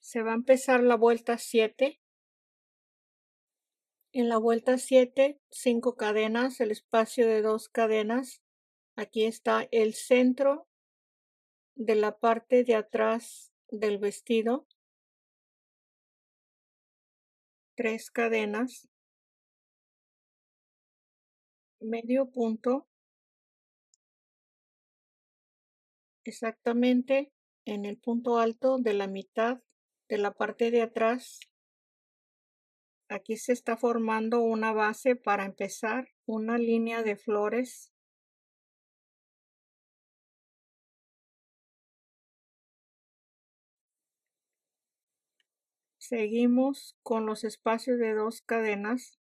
Se va a empezar la vuelta 7. En la vuelta 7, 5 cadenas, el espacio de 2 cadenas. Aquí está el centro de la parte de atrás del vestido. 3 cadenas. Medio punto. Exactamente en el punto alto de la mitad de la parte de atrás. Aquí se está formando una base para empezar una línea de flores. Seguimos con los espacios de 2 cadenas.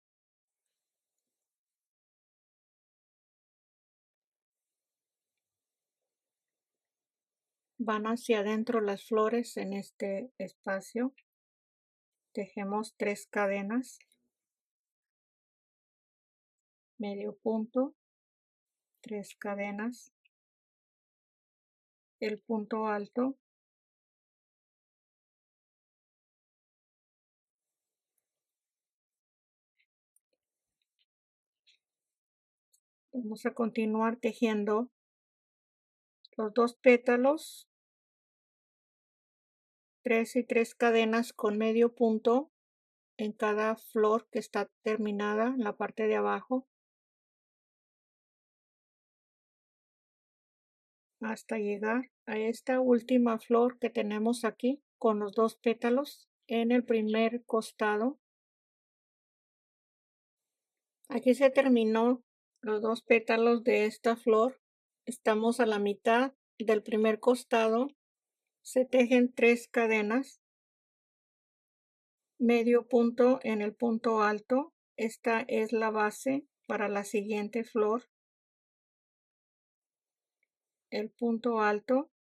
Van hacia adentro las flores en este espacio. Tejemos 3 cadenas. Medio punto. 3 cadenas. El punto alto. Vamos a continuar tejiendo los 2 pétalos, 3 y 3 cadenas con medio punto en cada flor que está terminada en la parte de abajo, hasta llegar a esta última flor que tenemos aquí con los 2 pétalos en el primer costado. Aquí se terminó los 2 pétalos de esta flor. Estamos a la mitad del primer costado. Se tejen 3 cadenas. Medio punto en el punto alto. Esta es la base para la siguiente flor. El punto alto.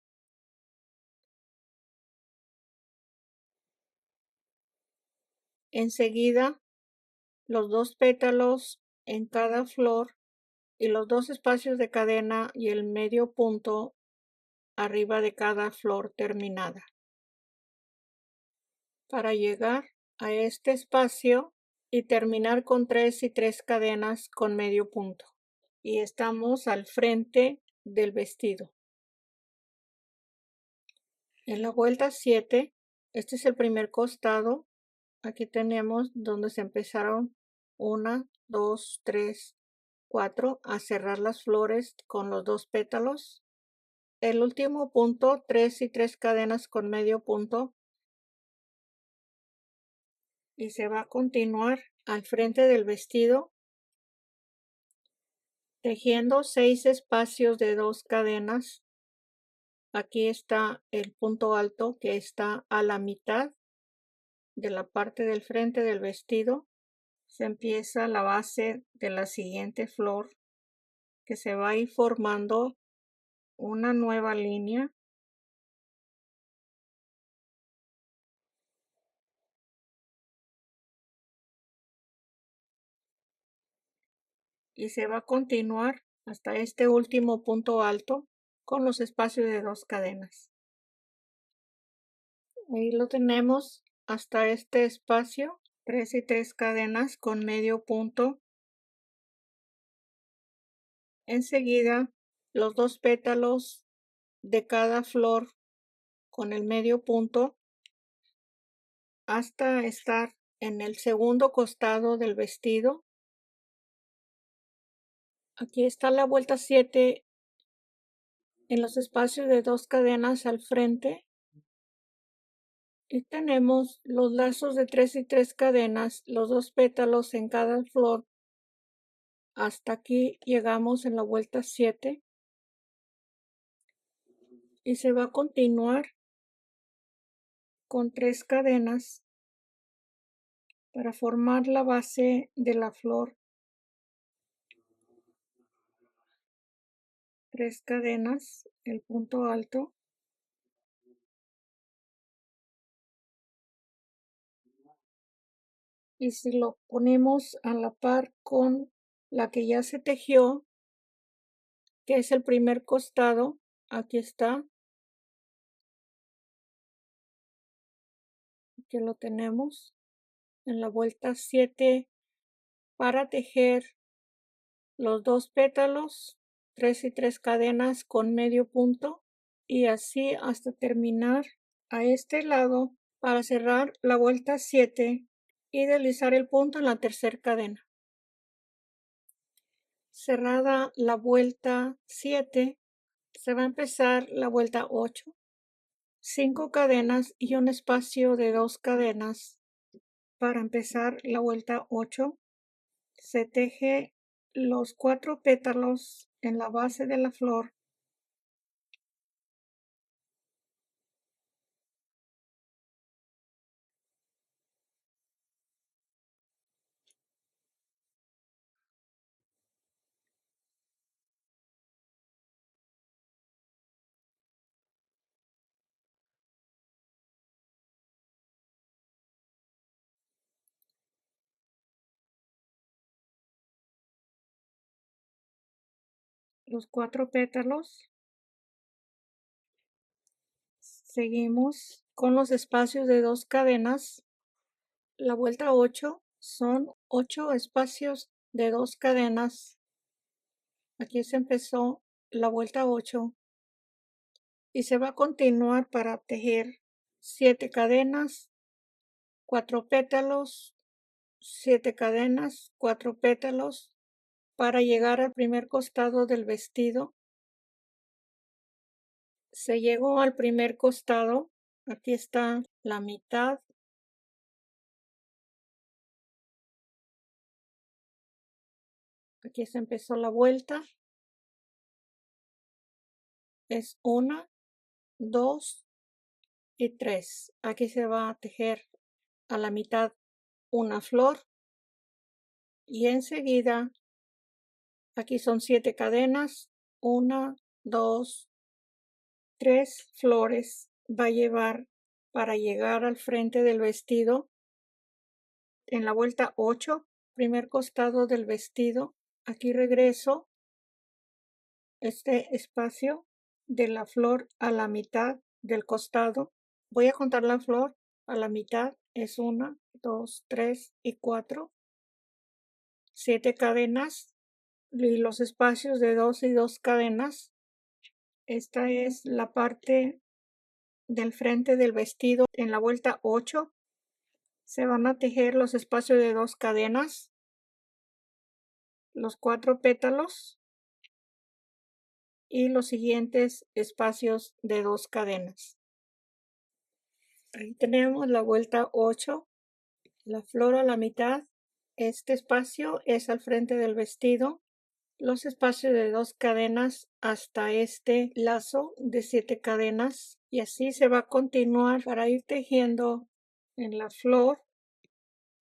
Enseguida, los 2 pétalos en cada flor y los 2 espacios de cadena y el medio punto arriba de cada flor terminada. Para llegar a este espacio y terminar con 3 y 3 cadenas con medio punto. Y estamos al frente del vestido. En la vuelta 7, este es el primer costado. Aquí tenemos donde se empezaron 1, 2, 3, 4 a cerrar las flores con los 2 pétalos. El último punto, 3 y 3 cadenas con medio punto. Y se va a continuar al frente del vestido tejiendo 6 espacios de 2 cadenas. Aquí está el punto alto que está a la mitad de la parte del frente del vestido. Se empieza la base de la siguiente flor que se va a ir formando una nueva línea. Y se va a continuar hasta este último punto alto con los espacios de 2 cadenas. Ahí lo tenemos hasta este espacio, 3 y 3 cadenas con medio punto. Enseguida, los 2 pétalos de cada flor con el medio punto hasta estar en el segundo costado del vestido. Aquí está la vuelta 7 en los espacios de 2 cadenas al frente. Y tenemos los lazos de 3 y 3 cadenas, los 2 pétalos en cada flor. Hasta aquí llegamos en la vuelta 7. Y se va a continuar con 3 cadenas para formar la base de la flor. 3 cadenas, el punto alto. Y si lo ponemos a la par con la que ya se tejió, que es el primer costado, aquí está. Aquí lo tenemos en la vuelta 7 para tejer los 2 pétalos, 3 y 3 cadenas con medio punto y así hasta terminar a este lado para cerrar la vuelta 7 y deslizar el punto en la tercera cadena. Cerrada la vuelta 7, se va a empezar la vuelta 8, 5 cadenas y un espacio de 2 cadenas. Para empezar la vuelta 8, se teje los 4 pétalos en la base de la flor. Los 4 pétalos. Seguimos con los espacios de 2 cadenas. La vuelta 8 son 8 espacios de 2 cadenas. Aquí se empezó la vuelta 8 y se va a continuar para tejer 7 cadenas, 4 pétalos, 7 cadenas, 4 pétalos para llegar al primer costado del vestido. Se llegó al primer costado. Aquí está la mitad. Aquí se empezó la vuelta. Es 1, 2 y 3. Aquí se va a tejer a la mitad una flor y enseguida aquí son 7 cadenas, 1, 2, 3 flores va a llevar para llegar al frente del vestido en la vuelta 8, primer costado del vestido. Aquí regreso este espacio de la flor a la mitad del costado. Voy a contar la flor a la mitad. Es 1, 2, 3 y 4. 7 cadenas y los espacios de 2 y 2 cadenas. Esta es la parte del frente del vestido. En la vuelta 8 se van a tejer los espacios de 2 cadenas, los 4 pétalos y los siguientes espacios de 2 cadenas. Ahí tenemos la vuelta 8, la flor a la mitad. Este espacio es al frente del vestido. Los espacios de 2 cadenas hasta este lazo de 7 cadenas y así se va a continuar para ir tejiendo en la flor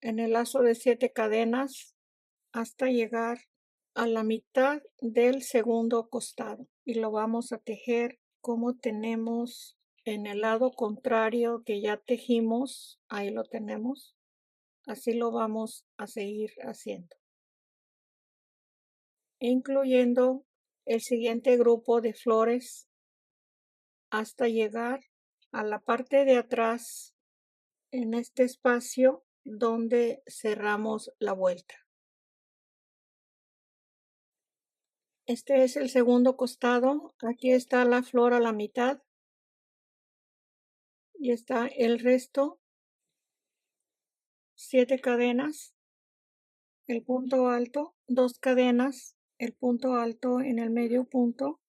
en el lazo de 7 cadenas hasta llegar a la mitad del segundo costado y lo vamos a tejer como tenemos en el lado contrario que ya tejimos. Ahí lo tenemos, así lo vamos a seguir haciendo, incluyendo el siguiente grupo de flores hasta llegar a la parte de atrás en este espacio donde cerramos la vuelta. Este es el segundo costado. Aquí está la flor a la mitad y está el resto, 7 cadenas, el punto alto, 2 cadenas, el punto alto en el medio punto,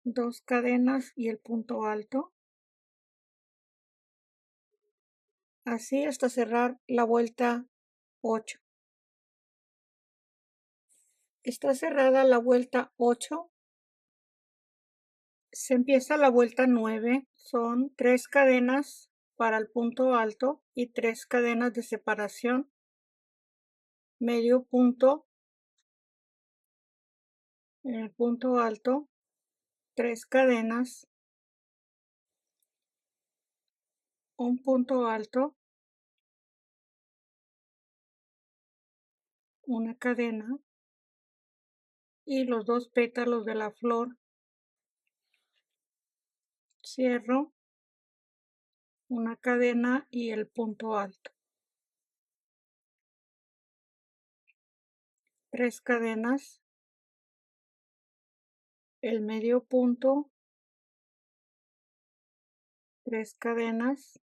2 cadenas y el punto alto, así hasta cerrar la vuelta 8. Está cerrada la vuelta 8. Se empieza la vuelta 9. Son 3 cadenas para el punto alto y 3 cadenas de separación, medio punto en el punto alto, 3 cadenas, un punto alto, una cadena y los 2 pétalos de la flor cierro una cadena y el punto alto, 3 cadenas, el medio punto, 3 cadenas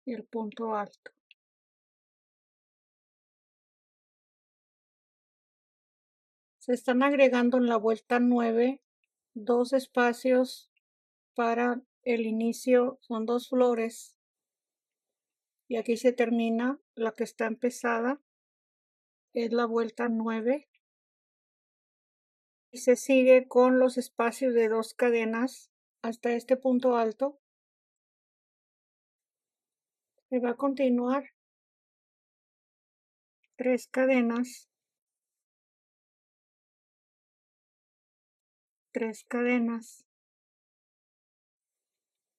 y el punto alto. Se están agregando en la vuelta 9 2 espacios para el inicio, son 2 flores, y aquí se termina la que está empezada, es la vuelta 9, y se sigue con los espacios de 2 cadenas hasta este punto alto. Se va a continuar 3 cadenas, 3 cadenas,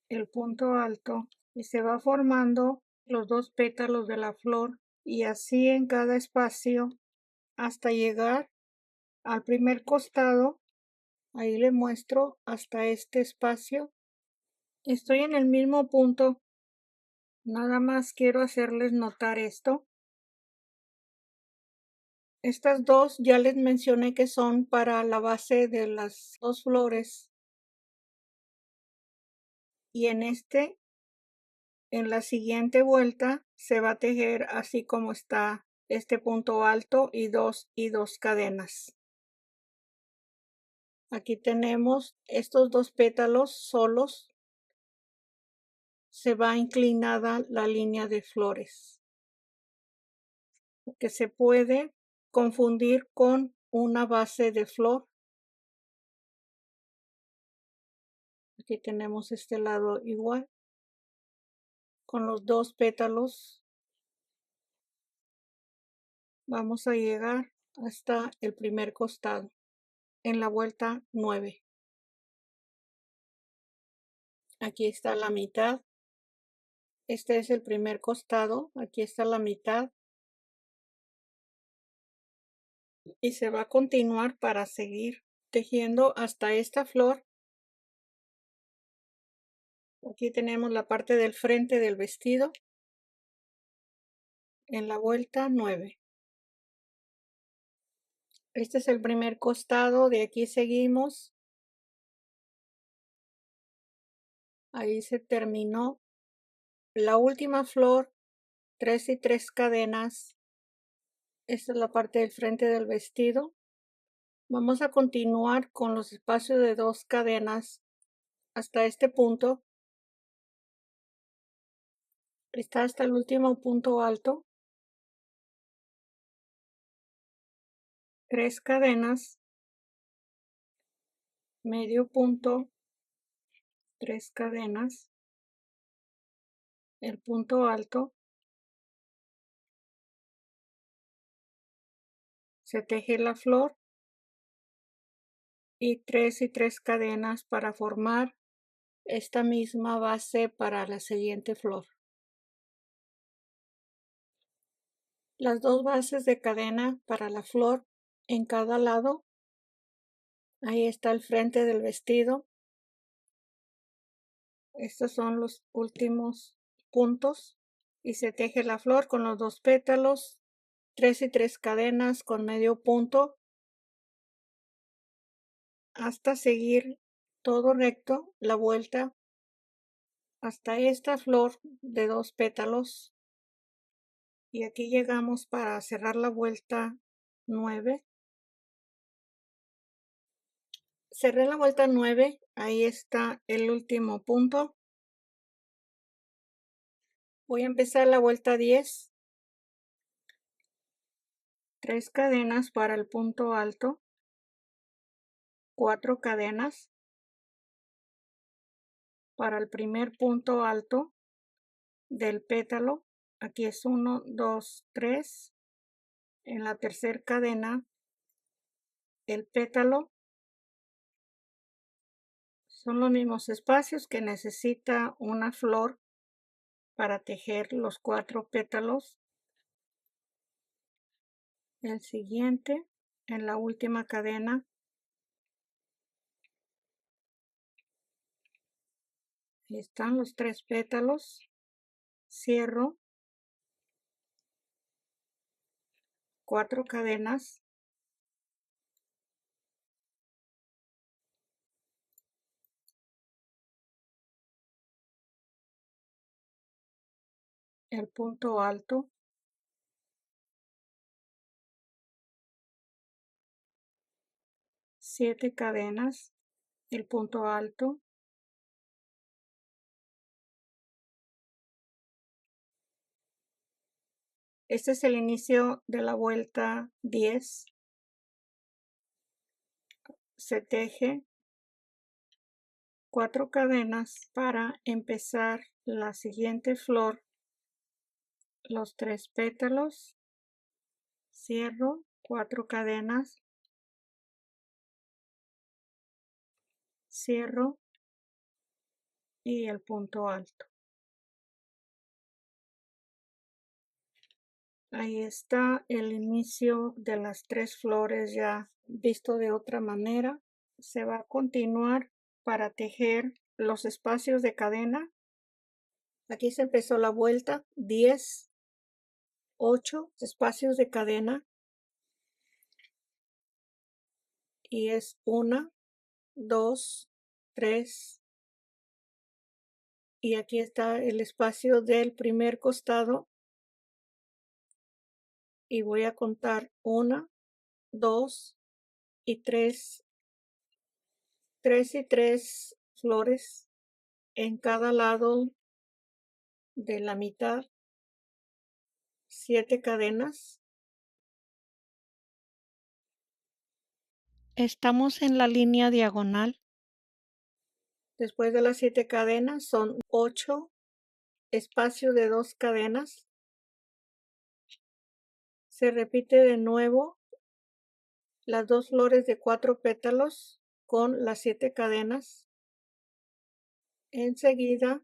el punto alto, y se va formando los 2 pétalos de la flor, y así en cada espacio hasta llegar al primer costado. Ahí le muestro hasta este espacio. Estoy en el mismo punto, nada más quiero hacerles notar esto. Estas dos ya les mencioné que son para la base de las 2 flores, y en la siguiente vuelta se va a tejer así como está este punto alto y 2 cadenas. Aquí tenemos estos 2 pétalos solos, se va inclinada la línea de flores, que se puede confundir con una base de flor. Aquí tenemos este lado igual, con los 2 pétalos. Vamos a llegar hasta el primer costado, en la vuelta 9. Aquí está la mitad. Este es el primer costado, aquí está la mitad. Y se va a continuar para seguir tejiendo hasta esta flor. Aquí tenemos la parte del frente del vestido en la vuelta 9. Este es el primer costado, de aquí seguimos. Ahí se terminó la última flor, 3 y 3 cadenas. Esta es la parte del frente del vestido. Vamos a continuar con los espacios de 2 cadenas hasta este punto. Está hasta el último punto alto. 3 cadenas, medio punto, 3 cadenas, el punto alto, se teje la flor y 3 cadenas para formar esta misma base para la siguiente flor. Las 2 bases de cadena para la flor en cada lado. Ahí está el frente del vestido. Estos son los últimos puntos, y se teje la flor con los 2 pétalos, 3 y 3 cadenas con medio punto hasta seguir todo recto la vuelta hasta esta flor de 2 pétalos, y aquí llegamos para cerrar la vuelta 9. Cerré la vuelta 9, ahí está el último punto. Voy a empezar la vuelta 10, 3 cadenas para el punto alto, 4 cadenas para el primer punto alto del pétalo. Aquí es 1, 2, 3. En la tercera cadena, el pétalo. Son los mismos espacios que necesita una flor para tejer los 4 pétalos. El siguiente, en la última cadena, Ahí están los 3 pétalos. Cierro 4 cadenas. El punto alto. 7 cadenas. El punto alto. Este es el inicio de la vuelta 10. Se teje 4 cadenas para empezar la siguiente flor. Los 3 pétalos. Cierro 4 cadenas. Cierro y el punto alto. Ahí está el inicio de las 3 flores ya visto de otra manera. Se va a continuar para tejer los espacios de cadena. Aquí se empezó la vuelta 10, 8 espacios de cadena y es 1, 2, 3 y aquí está el espacio del primer costado y voy a contar 1, 2 y 3 y 3 flores en cada lado de la mitad, 7 cadenas. Estamos en la línea diagonal. Después de las 7 cadenas son 8 espacios de 2 cadenas. Se repite de nuevo las 2 flores de 4 pétalos con las 7 cadenas. Enseguida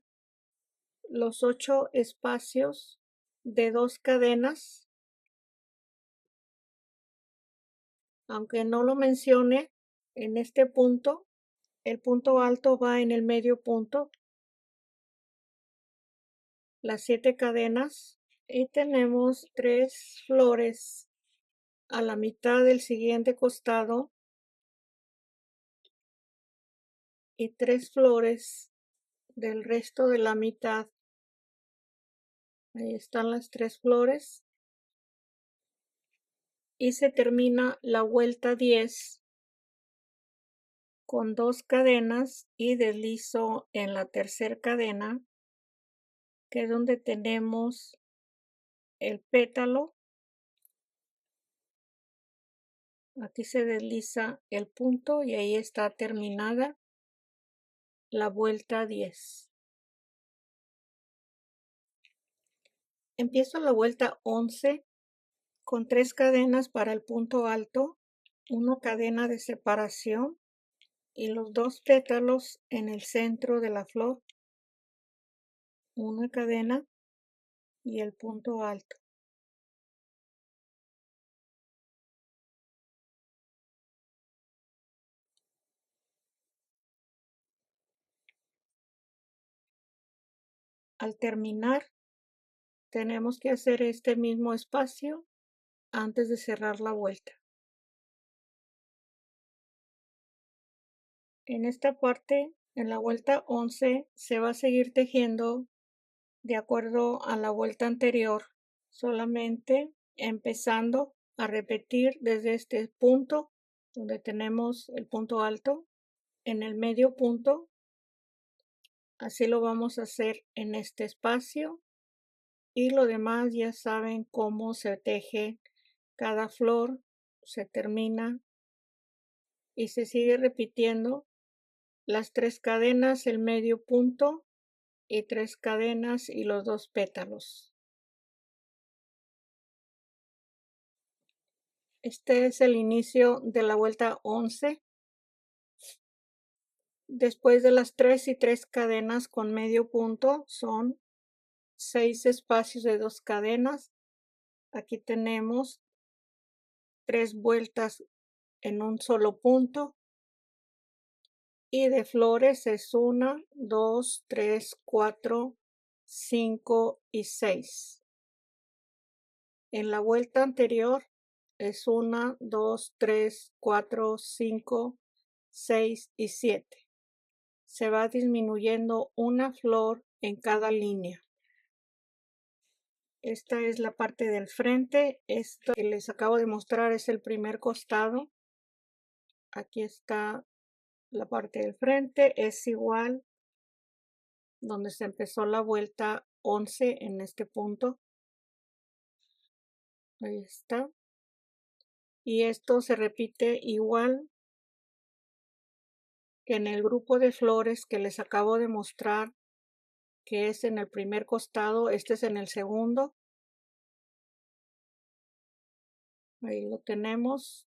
los 8 espacios de 2 cadenas. Aunque no lo mencione en este punto, el punto alto va en el medio punto. Las 7 cadenas y tenemos 3 flores a la mitad del siguiente costado y 3 flores del resto de la mitad. Ahí están las 3 flores y se termina la vuelta 10 con 2 cadenas y deslizo en la tercera cadena, que es donde tenemos el pétalo. Aquí se desliza el punto y ahí está terminada la vuelta 10. Empiezo la vuelta 11 con 3 cadenas para el punto alto, una cadena de separación y los 2 pétalos en el centro de la flor, una cadena y el punto alto. Al terminar, tenemos que hacer este mismo espacio antes de cerrar la vuelta. En esta parte, en la vuelta 11, se va a seguir tejiendo de acuerdo a la vuelta anterior, solamente empezando a repetir desde este punto donde tenemos el punto alto en el medio punto. Así lo vamos a hacer en este espacio y lo demás ya saben cómo se teje cada flor, se termina y se sigue repitiendo las 3 cadenas, el medio punto y 3 cadenas y los 2 pétalos. Este es el inicio de la vuelta 11. Después de las 3 y 3 cadenas con medio punto son 6 espacios de 2 cadenas. Aquí tenemos 3 vueltas en un solo punto y de flores es 1, 2, 3, 4, 5 y 6. En la vuelta anterior es 1, 2, 3, 4, 5, 6 y 7. Se va disminuyendo una flor en cada línea. Esta es la parte del frente. Esto que les acabo de mostrar es el primer costado. Aquí está la parte del frente. Es igual donde se empezó la vuelta 11 en este punto. Ahí está. Y esto se repite igual que en el grupo de flores que les acabo de mostrar, que es en el primer costado. Este es en el segundo. Ahí lo tenemos.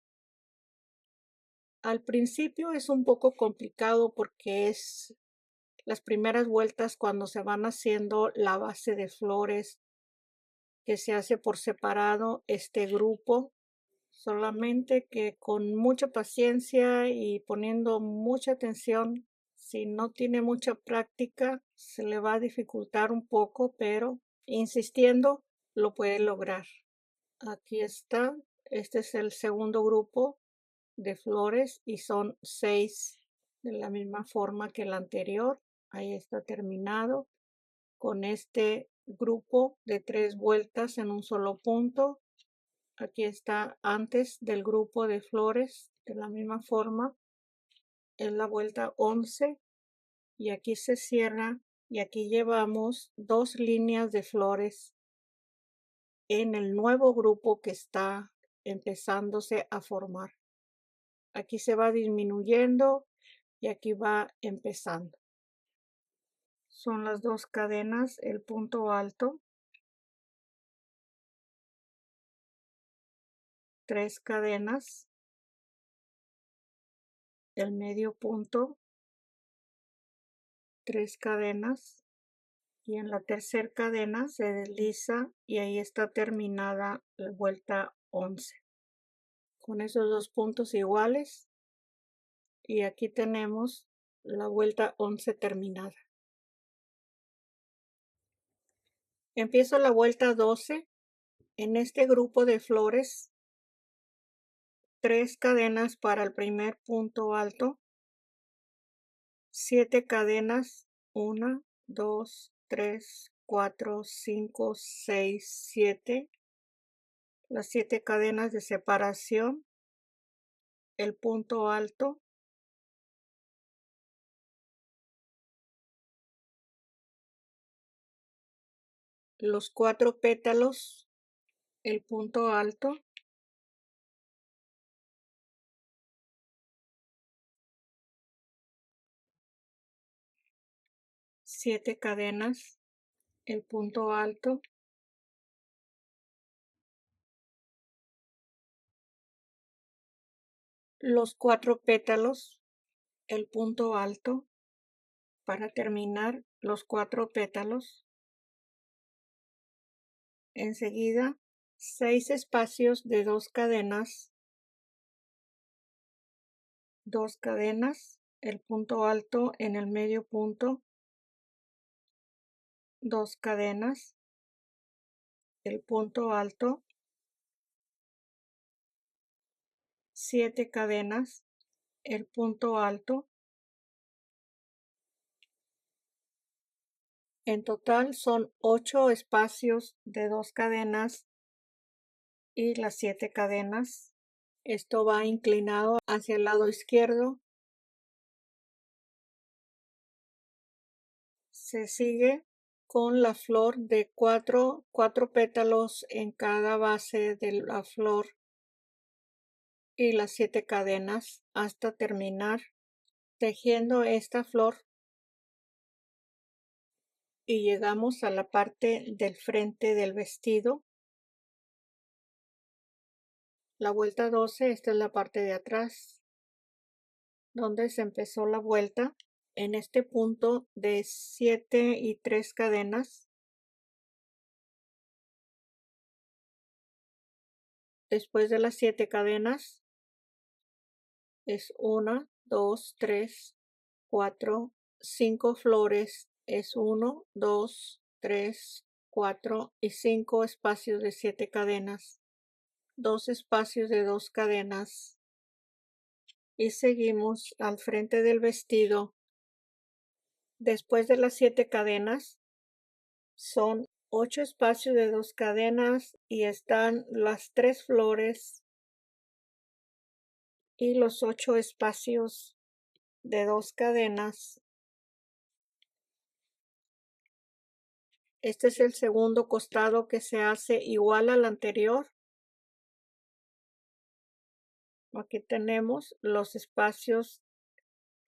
Al principio es un poco complicado porque es las primeras vueltas cuando se van haciendo la base de flores que se hace por separado este grupo. Solamente que con mucha paciencia y poniendo mucha atención, si no tiene mucha práctica, se le va a dificultar un poco, pero insistiendo lo puede lograr. Aquí está. Este es el segundo grupo de flores y son 6 de la misma forma que el anterior. Ahí está terminado con este grupo de 3 vueltas en un solo punto. Aquí está antes del grupo de flores de la misma forma. Es la vuelta 11 y aquí se cierra y aquí llevamos 2 líneas de flores en el nuevo grupo que está empezándose a formar. Aquí se va disminuyendo y aquí va empezando. Son las 2 cadenas, el punto alto, 3 cadenas, el medio punto, 3 cadenas y en la tercera cadena se desliza y ahí está terminada la vuelta 11. Con esos 2 puntos iguales y aquí tenemos la vuelta 11 terminada. Empiezo la vuelta 12. En este grupo de flores, 3 cadenas para el primer punto alto, 7 cadenas, 1, 2, 3, 4, 5, 6, 7. Las 7 cadenas de separación, el punto alto, los 4 pétalos, el punto alto, siete cadenas, el punto alto, los 4 pétalos, el punto alto, para terminar los 4 pétalos. Enseguida, 6 espacios de 2 cadenas, 2 cadenas, el punto alto en el medio punto, 2 cadenas, el punto alto, 7 cadenas, el punto alto. En total son 8 espacios de 2 cadenas y las 7 cadenas. Esto va inclinado hacia el lado izquierdo. Se sigue con la flor de 4 pétalos en cada base de la flor y las 7 cadenas hasta terminar tejiendo esta flor y llegamos a la parte del frente del vestido. La vuelta 12, esta es la parte de atrás donde se empezó la vuelta. En este punto de 7 y 3 cadenas, después de las 7 cadenas es 1, 2, 3, 4, 5 flores es 1, 2, 3, 4 y 5 espacios de 7 cadenas, 2 espacios de 2 cadenas y seguimos al frente del vestido. Después de las 7 cadenas son 8 espacios de 2 cadenas y están las 3 flores y los 8 espacios de 2 cadenas. Este es el segundo costado que se hace igual al anterior. Aquí tenemos los espacios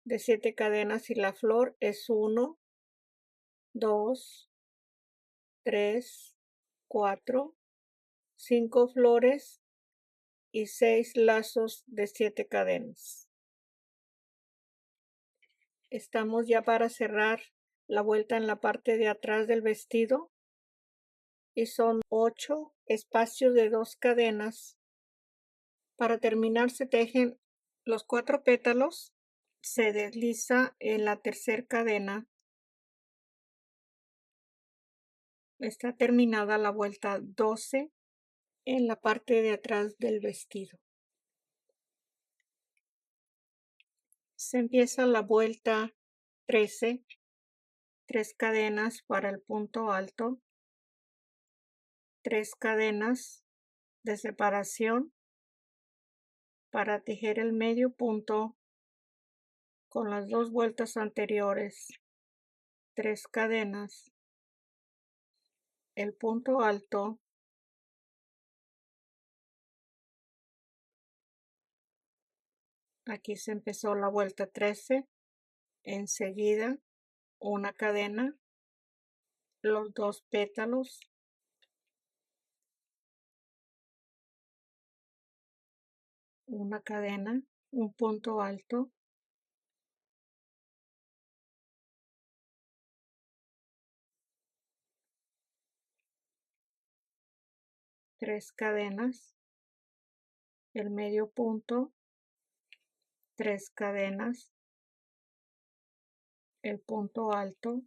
de 7 cadenas y la flor es 1, 2, 3, 4, 5 flores y 6 lazos de 7 cadenas. Estamos ya para cerrar la vuelta en la parte de atrás del vestido y son 8 espacios de 2 cadenas. Para terminar se tejen los 4 pétalos, se desliza en la tercera cadena. Está terminada la vuelta 12 en la parte de atrás del vestido. Se empieza la vuelta 13, 3 cadenas para el punto alto, 3 cadenas de separación para tejer el medio punto con las 2 vueltas anteriores, 3 cadenas, el punto alto, aquí se empezó la vuelta 13, enseguida una cadena, los 2 pétalos, una cadena, un punto alto, tres cadenas, el medio punto, 3 cadenas, el punto alto,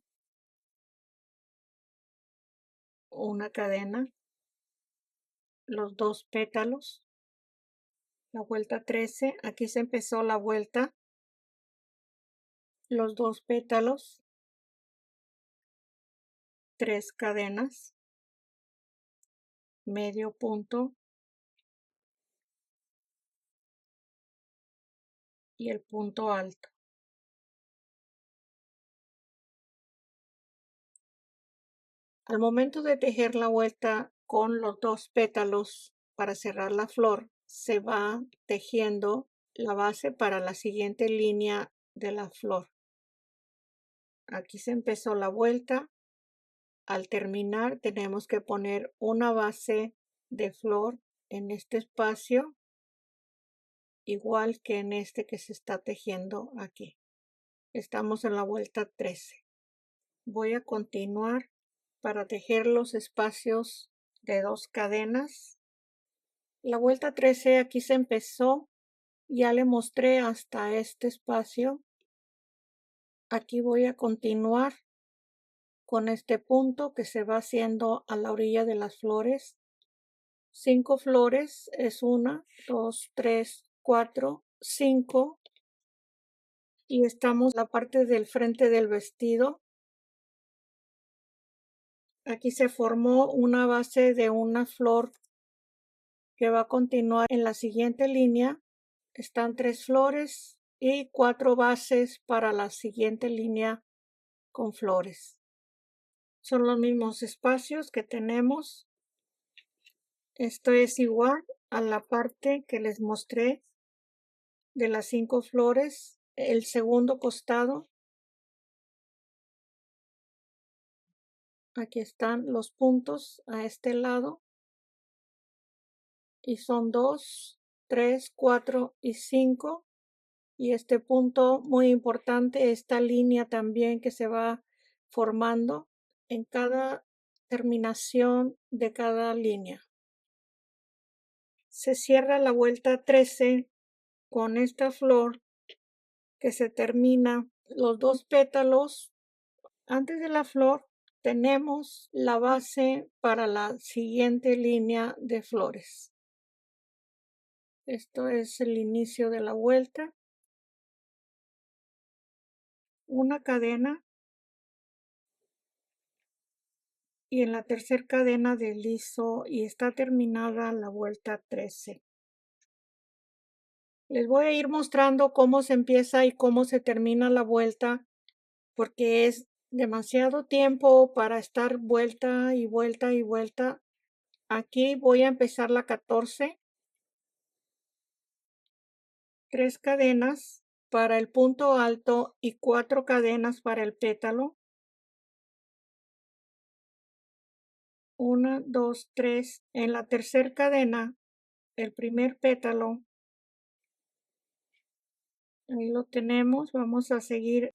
una cadena, los 2 pétalos, la vuelta 13, aquí se empezó la vuelta, los 2 pétalos, 3 cadenas, medio punto y el punto alto. Al momento de tejer la vuelta con los 2 pétalos para cerrar la flor, se va tejiendo la base para la siguiente línea de la flor. Aquí se empezó la vuelta. Al terminar tenemos que poner una base de flor en este espacio, igual que en este que se está tejiendo aquí. Estamos en la vuelta 13. Voy a continuar para tejer los espacios de 2 cadenas. La vuelta 13 aquí se empezó, ya le mostré hasta este espacio. Aquí voy a continuar con este punto que se va haciendo a la orilla de las flores. 5 flores es 1, 2, 3, 4, 5 y estamos en la parte del frente del vestido. Aquí se formó una base de una flor que va a continuar en la siguiente línea. Están 3 flores y 4 bases para la siguiente línea con flores. Son los mismos espacios que tenemos. Esto es igual a la parte que les mostré de las 5 flores, el segundo costado. Aquí están los puntos a este lado y son 2, 3, 4 y 5. Y este punto muy importante, esta línea también que se va formando en cada terminación de cada línea. Se cierra la vuelta 13 con esta flor que se termina los 2 pétalos antes de la flor tenemos la base para la siguiente línea de flores. Esto es el inicio de la vuelta. Una cadena y en la tercera cadena deslizo y está terminada la vuelta 13. Les voy a ir mostrando cómo se empieza y cómo se termina la vuelta, porque es demasiado tiempo para estar vuelta y vuelta y vuelta. Aquí voy a empezar la 14, 3 cadenas para el punto alto y 4 cadenas para el pétalo. 1, 2, 3. En la tercera cadena, el primer pétalo. Ahí lo tenemos. Vamos a seguir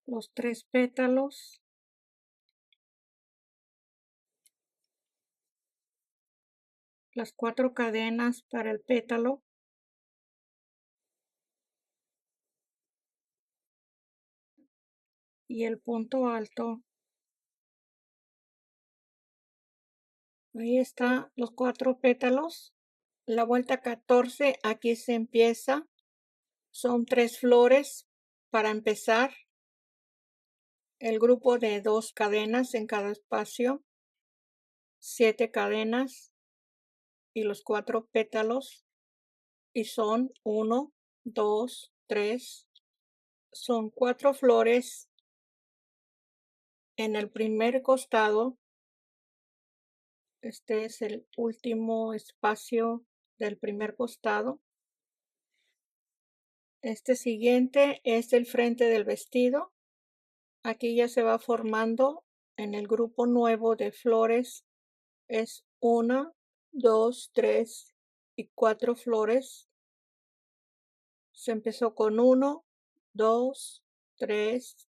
los 3 pétalos. Las 4 cadenas para el pétalo. Y el punto alto. Ahí está los 4 pétalos. La vuelta 14, aquí se empieza. Son 3 flores para empezar. El grupo de 2 cadenas en cada espacio. 7 cadenas y los 4 pétalos. Y son 1, 2, 3. Son 4 flores en el primer costado. Este es el último espacio del primer costado. Este siguiente es el frente del vestido. Aquí ya se va formando en el grupo nuevo de flores. Es 1, 2, 3 y 4 flores. Se empezó con 1, 2, 3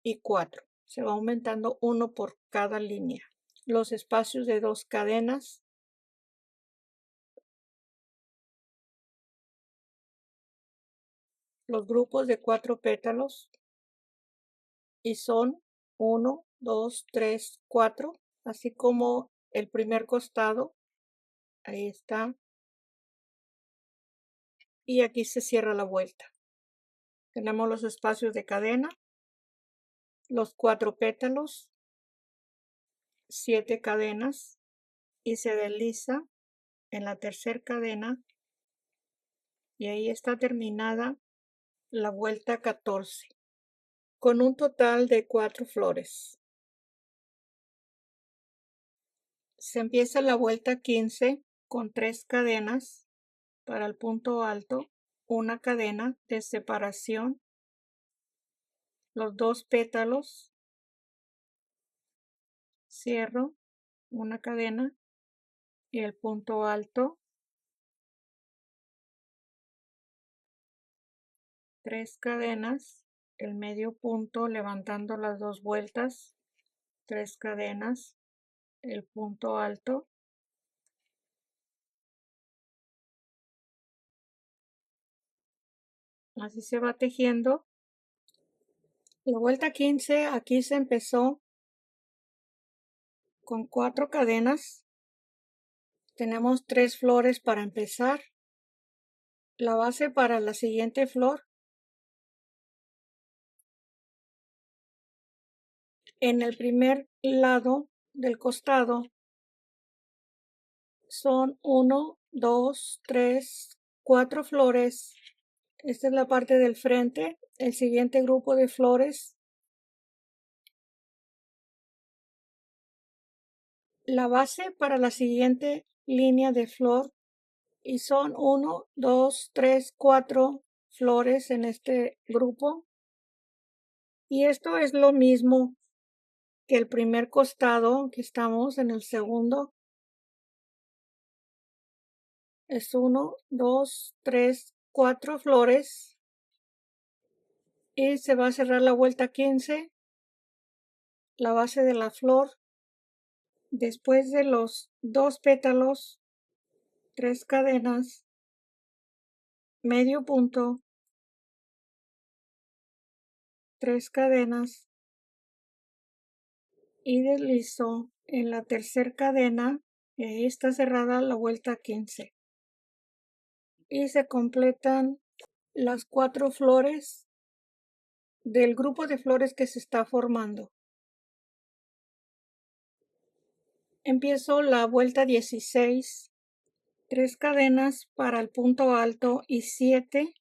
y 4. Se va aumentando 1 por cada línea. Los espacios de 2 cadenas. Los grupos de 4 pétalos. Y son 1, 2, 3, 4, así como el primer costado. Ahí está. Y aquí se cierra la vuelta. Tenemos los espacios de cadena, los 4 pétalos, 7 cadenas y se desliza en la tercera cadena y ahí está terminada la vuelta 14 con un total de 4 flores. Se empieza la vuelta 15 con 3 cadenas para el punto alto, una cadena de separación, los 2 pétalos, cierro una cadena y el punto alto, 3 cadenas, el medio punto levantando las 2 vueltas, 3 cadenas, el punto alto, así se va tejiendo. La vuelta 15 aquí se empezó con 4 cadenas. Tenemos 3 flores para empezar. La base para la siguiente flor. En el primer lado del costado son 1, 2, 3, 4 flores. Esta es la parte del frente. El siguiente grupo de flores. La base para la siguiente línea de flor. Y son 1, 2, 3, 4 flores en este grupo. Y esto es lo mismo que el primer costado, que estamos en el segundo. Es 1, 2, 3, 4 flores. Y se va a cerrar la vuelta 15 la base de la flor. Después de los 2 pétalos, 3 cadenas, medio punto, 3 cadenas y deslizo en la tercera cadena, y ahí está cerrada la vuelta 15. Y se completan las 4 flores del grupo de flores que se está formando. Empiezo la vuelta 16, 3 cadenas para el punto alto y 7,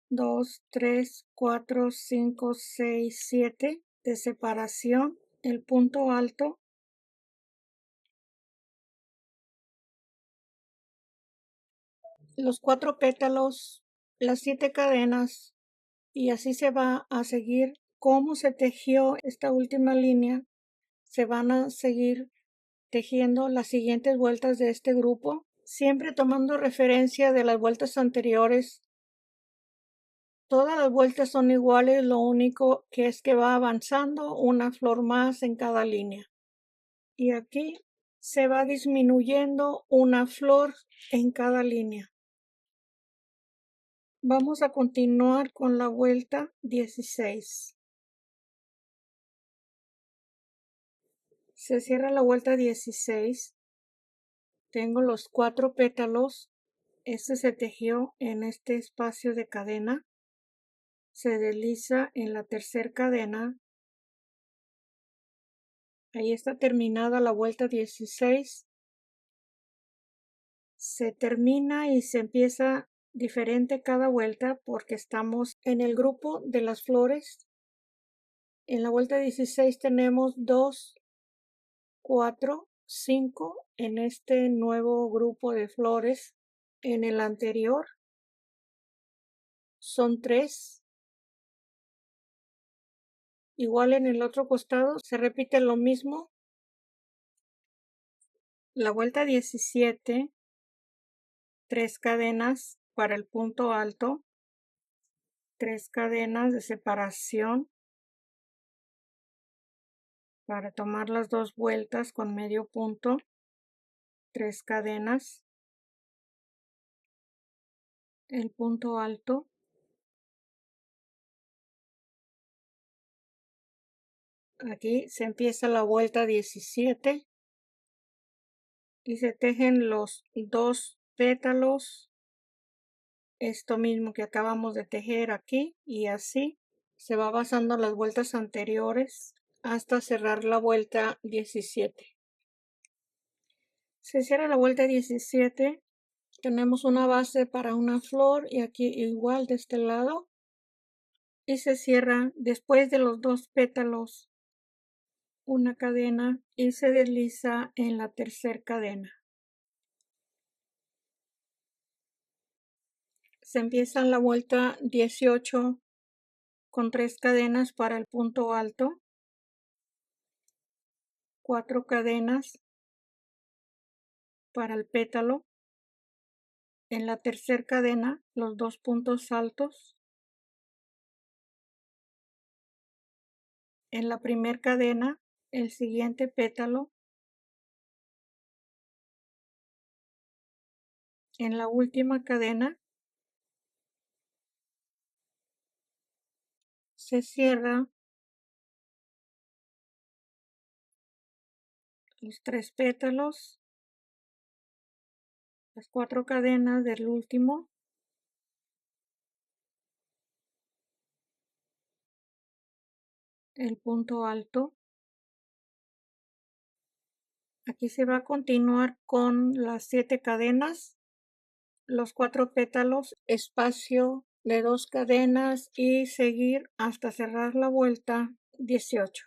2, 3, 4, 5, 6, 7 de separación, el punto alto, los 4 pétalos, las 7 cadenas, y así se va a seguir cómo se tejió esta última línea. Se van a seguir tejiendo las siguientes vueltas de este grupo, siempre tomando referencia de las vueltas anteriores. Todas las vueltas son iguales, lo único que es que va avanzando una flor más en cada línea. Y aquí se va disminuyendo una flor en cada línea. Vamos a continuar con la vuelta 16. Se cierra la vuelta 16. Tengo los 4 pétalos. Este se tejió en este espacio de cadena. Se desliza en la tercera cadena. Ahí está terminada la vuelta 16. Se termina y se empieza diferente cada vuelta porque estamos en el grupo de las flores. En la vuelta 16 tenemos 2, 4, 5 en este nuevo grupo de flores. En el anterior son 3. Igual en el otro costado se repite lo mismo. La vuelta 17, 3 cadenas para el punto alto, 3 cadenas de separación para tomar las 2 vueltas con medio punto, 3 cadenas, el punto alto, aquí se empieza la vuelta 17 y se tejen los 2 pétalos, esto mismo que acabamos de tejer aquí, y así se va pasando las vueltas anteriores hasta cerrar la vuelta 17. Se cierra la vuelta 17, tenemos una base para una flor y aquí igual de este lado, y se cierra después de los 2 pétalos una cadena y se desliza en la tercera cadena. Se empieza la vuelta 18 con 3 cadenas para el punto alto, 4 cadenas para el pétalo, en la tercera cadena los 2 puntos altos, en la primera cadena el siguiente pétalo, en la última cadena se cierra los 3 pétalos, las 4 cadenas del último, el punto alto. Aquí se va a continuar con las 7 cadenas, los 4 pétalos, espacio de 2 cadenas y seguir hasta cerrar la vuelta 18.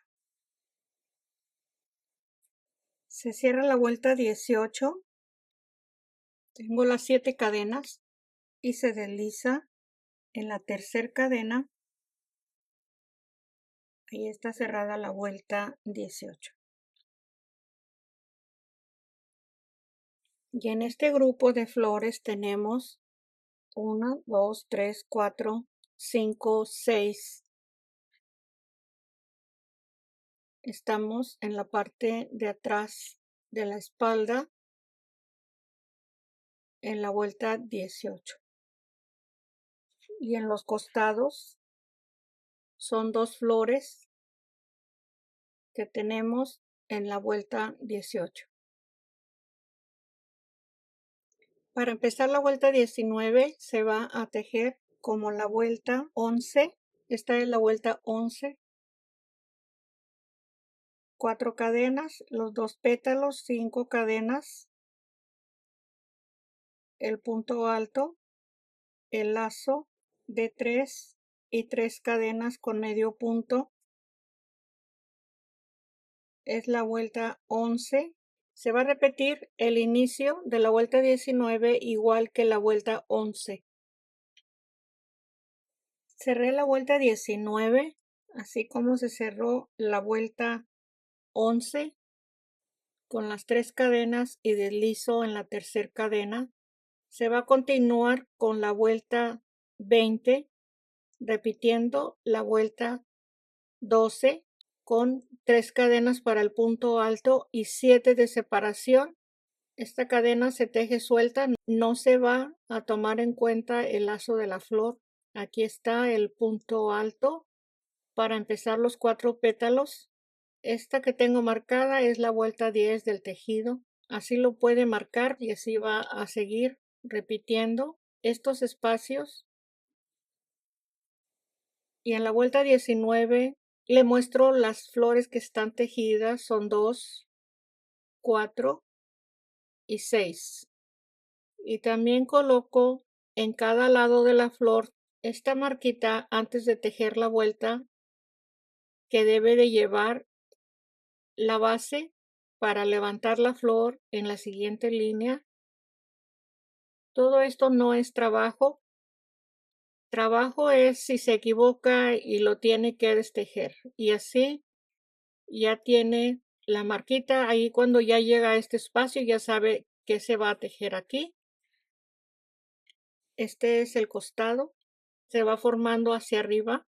Se cierra la vuelta 18. Tengo las 7 cadenas y se desliza en la tercera cadena. Ahí está cerrada la vuelta 18. Y en este grupo de flores tenemos 1, 2, 3, 4, 5, 6 Estamos en la parte de atrás de la espalda en la vuelta 18. Y en los costados son 2 flores que tenemos en la vuelta 18. Para empezar la vuelta 19 se va a tejer como la vuelta 11. Esta es la vuelta 11. 4 cadenas, los 2 pétalos, 5 cadenas, el punto alto, el lazo de 3 y 3 cadenas con medio punto. Es la vuelta 11. Se va a repetir el inicio de la vuelta 19 igual que la vuelta 11. Cerré la vuelta 19, así como se cerró la vuelta 11 con las 3 cadenas y deslizo en la tercera cadena. Se va a continuar con la vuelta 20, repitiendo la vuelta 12 con 3 cadenas para el punto alto y 7 de separación. Esta cadena se teje suelta, no se va a tomar en cuenta el lazo de la flor. Aquí está el punto alto para empezar los 4 pétalos. Esta que tengo marcada es la vuelta 10 del tejido. Así lo puede marcar y así va a seguir repitiendo estos espacios. Y en la vuelta 19 le muestro las flores que están tejidas. Son 2, 4 y 6. Y también coloco en cada lado de la flor esta marquita antes de tejer la vuelta que debe de llevar la base para levantar la flor en la siguiente línea. Todo esto no es trabajo. Trabajo es si se equivoca y lo tiene que destejer. Y así ya tiene la marquita ahí. Cuando ya llega a este espacio ya sabe que se va a tejer aquí. Este es el costado. Se va formando hacia arriba.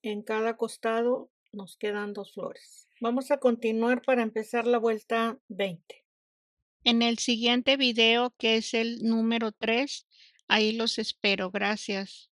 En cada costado nos quedan 2 flores. Vamos a continuar para empezar la vuelta 20. En el siguiente video, que es el número 3, ahí los espero. Gracias.